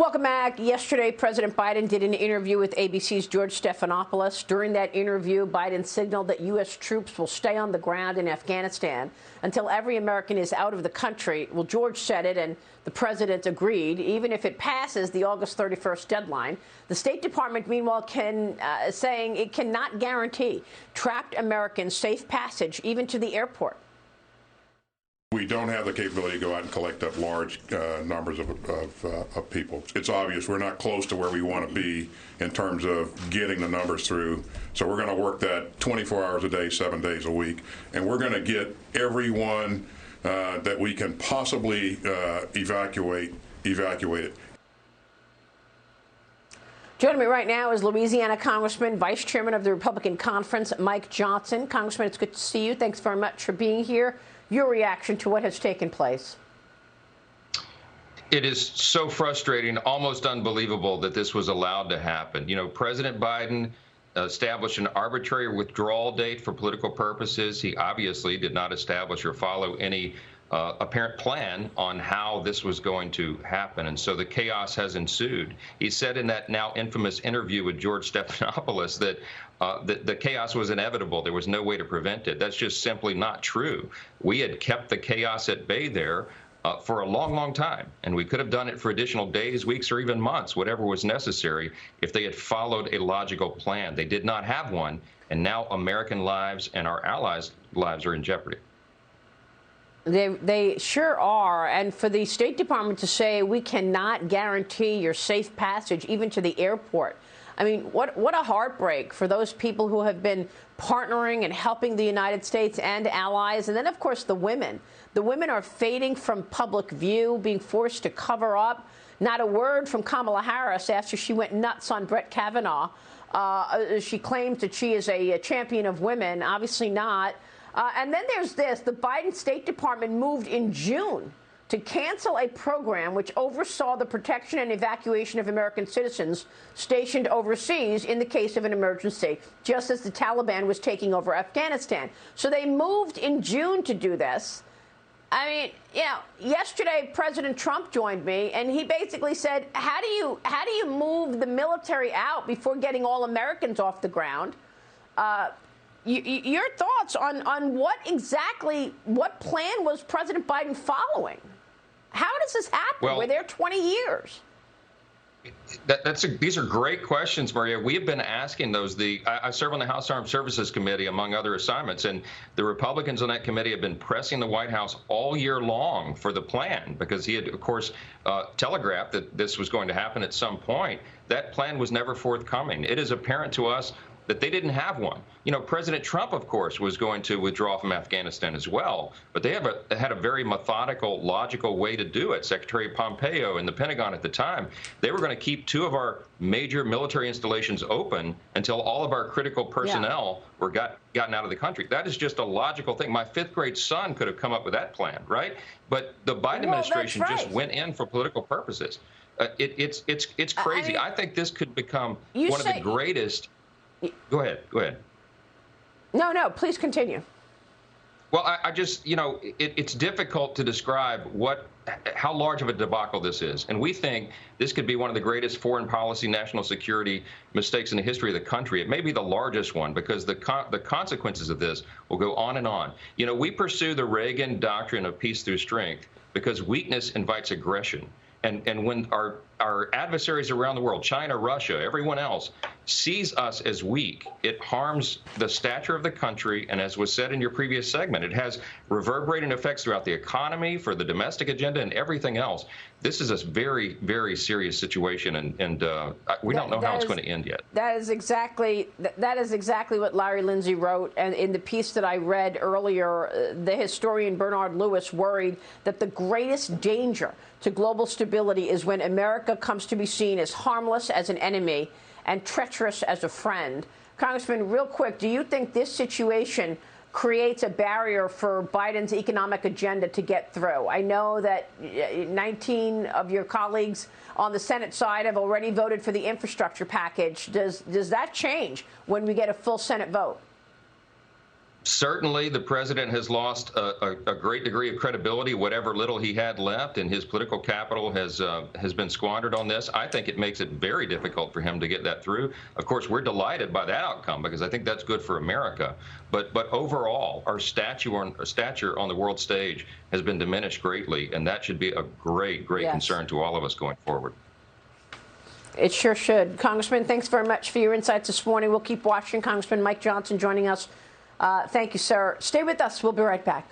Welcome back. Yesterday, President Biden did an interview with ABC's George Stephanopoulos. During that interview, Biden signaled that U.S. troops will stay on the ground in Afghanistan until every American is out of the country. Well, George said it, and the president agreed, even if it passes the August 31st deadline. The State Department, meanwhile, saying it cannot guarantee trapped Americans safe passage even to the airport. We don't have the capability to go out and collect up large numbers of people. It's obvious we're not close to where we want to be in terms of getting the numbers through. So we're going to work that 24 hours a day, 7 days a week, and we're going to get everyone that we can possibly evacuated. Joining me right now is Louisiana Congressman, Vice Chairman of the Republican Conference, Mike Johnson. Congressman, it's good to see you. Thanks very much for being here. Your reaction to what has taken place? It is so frustrating, almost unbelievable that this was allowed to happen. You know, President Biden established an arbitrary withdrawal date for political purposes. He obviously did not establish or follow any apparent plan on how this was going to happen. And so the chaos has ensued. He said in that now infamous interview with George Stephanopoulos that the chaos was inevitable. There was no way to prevent it. That's just simply not true. We had kept the chaos at bay there for a long, long time. And we could have done it for additional days, weeks, or even months, whatever was necessary, if they had followed a logical plan. They did not have one. And now American lives and our allies' lives are in jeopardy. They sure are. And for the State Department to say we cannot guarantee your safe passage even to the airport. I mean, what a heartbreak for those people who have been partnering and helping the United States and allies. And then, of course, the women. The women are fading from public view, being forced to cover up. Not a word from Kamala Harris after she went nuts on Brett Kavanaugh. She claims that she is a champion of women. Obviously not. And then there's this. The Biden State Department moved in June to cancel a program which oversaw the protection and evacuation of American citizens stationed overseas in the case of an emergency, just as the Taliban was taking over Afghanistan. So they moved in June to do this. I mean, you know, yesterday President Trump joined me, and he basically said, how do you move the military out before getting all Americans off the ground? Your thoughts on what plan was President Biden following? How does this happen? Well, we're there 20 years. These are great questions, Maria. We have been asking those. I serve on the House Armed Services Committee, among other assignments, and the Republicans on that committee have been pressing the White House all year long for the plan, because he had, of course, telegraphed that this was going to happen at some point. That plan was never forthcoming. It is apparent to us that they didn't have one. You know, President Trump, of course, was going to withdraw from Afghanistan as well, but they had a very methodical, logical way to do it. Secretary Pompeo and the Pentagon at the time, they were going to keep two of our major military installations open until all of our critical personnel were gotten out of the country. That is just a logical thing. My fifth-grade son could have come up with that plan, right? But the Biden administration just went in for political purposes. It's crazy. I think this could become one of the greatest. Go ahead. No, please continue. Well, I just, you know, it's difficult to describe how large of a debacle this is. And we think this could be one of the greatest foreign policy, national security mistakes in the history of the country. It may be the largest one, because the consequences of this will go on and on. You know, we pursue the Reagan doctrine of peace through strength because weakness invites aggression. And when our adversaries around the world, China, Russia, everyone else, sees us as weak, it harms the stature of the country. And as was said in your previous segment, it has reverberating effects throughout the economy, for the domestic agenda, and everything else. This is a very, very serious situation, and we don't know how it's going to end yet. That is exactly what Larry Lindsey wrote. And in the piece that I read earlier, the historian Bernard Lewis worried that the greatest danger to global stability is when America comes to be seen as harmless as an enemy and treacherous as a friend. Congressman, real quick, do you think this situation creates a barrier for Biden's economic agenda to get through? I know that 19 of your colleagues on the Senate side have already voted for the infrastructure package. Does that change when we get a full Senate vote? Certainly, the president has lost a great degree of credibility, whatever little he had left, and his political capital has been squandered on this. I think it makes it very difficult for him to get that through. Of course, we're delighted by that outcome because I think that's good for America. But overall, our stature on the world stage has been diminished greatly, and that should be a great concern to all of us going forward. It sure should. Congressman, thanks very much for your insights this morning. We'll keep watching. Congressman Mike Johnson joining us. Thank you, sir. Stay with us. We'll be right back.